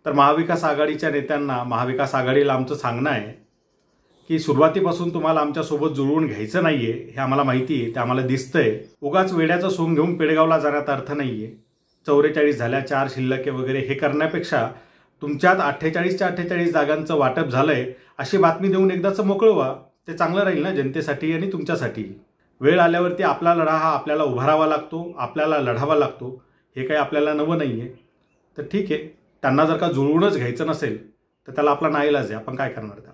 तर महाविकास आघाडीच्या नेत्यांना महाविकास आघाडीला आमचं सांगणं आहे की सुरुवातीपासून तुम्हाला आमच्यासोबत जुळवून घ्यायचं नाहीये, हे आम्हाला माहिती आहे, ते आम्हाला दिसतंय. उगाच वेड्याचं सोंग घेऊन पेडगावला जाण्यात अर्थ नाहीये. 44 झाल्या, 4 शिल्लके वगैरे हे करण्यापेक्षा तुमच्यात 48च्या 48 जागांचं वाटप झालंय अशी बातमी देऊन एकदाचं मोकळं व्हा. ते चांगलं राहील ना जनतेसाठी आणि तुमच्यासाठी. वेळ आल्यावरती आपला लढा हा आपल्याला उभारावा लागतो, आपल्याला लढावा लागतो. हे काही आपल्याला नवं नाहीये. तर ठीक आहे, त्यांना जर का जुळवूनच घ्यायचं नसेल तर त्याला आपला नाईलाज आहे. आपण काय करणार त्याला.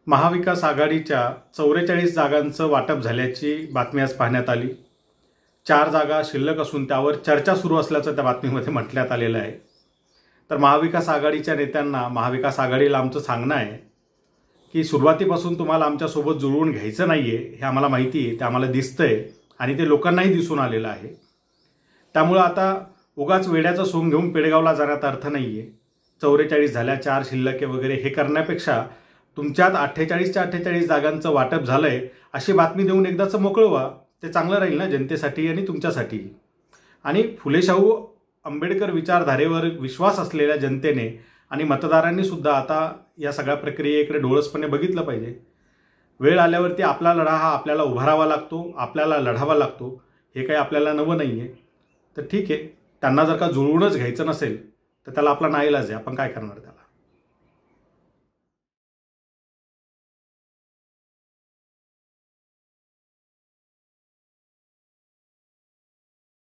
महाविकास आघाडीच्या 44 जागांचं वाटप झाल्याची बातमी आज पाहण्यात आली. 4 जागा शिल्लक असून त्यावर चर्चा सुरू असल्याचं त्या बातमीमध्ये म्हटण्यात आलेलं आहे. तर महाविकास आघाडीच्या नेत्यांना महाविकास आघाडीला आमचं सांगणं आहे की सुरुवातीपासून तुम्हाला आमच्यासोबत जुळवून घ्यायचं नाहीये, हे आम्हाला माहिती आहे, ते आम्हाला दिसतंय आणि ते लोकांनाही दिसून आलेलं आहे. त्यामुळं आता उगाच वेड्याचं सोंग घेऊन पेडगावला जाण्यात अर्थ नाहीये. 44 झाल्या, 4 शिल्लके वगैरे हे करण्यापेक्षा तुमच्यात 48च्या 48 जागांचं वाटप झालंय अशी बातमी देऊन एकदाचं मोकळं व्हा. ते चांगलं राहील ना जनतेसाठी आणि तुमच्यासाठी. आणि फुले शाहू आंबेडकर विचारधारेवर विश्वास असलेल्या जनतेने आणि मतदारांनी सुद्धा आता या सगळ्या प्रक्रियेकडे डोळसपणे बघितलं पाहिजे. वेळ आल्यावरती आपला लढा हा आपल्याला उभारावा लागतो, आपल्याला लढावा लागतो. हे काही आपल्याला नवं नाहीये. तर ठीक आहे, त्यांना जर का जुळवूनच घ्यायचं नसेल तर त्याला आपला नाईलाज आहे. आपण काय करणार त्याला.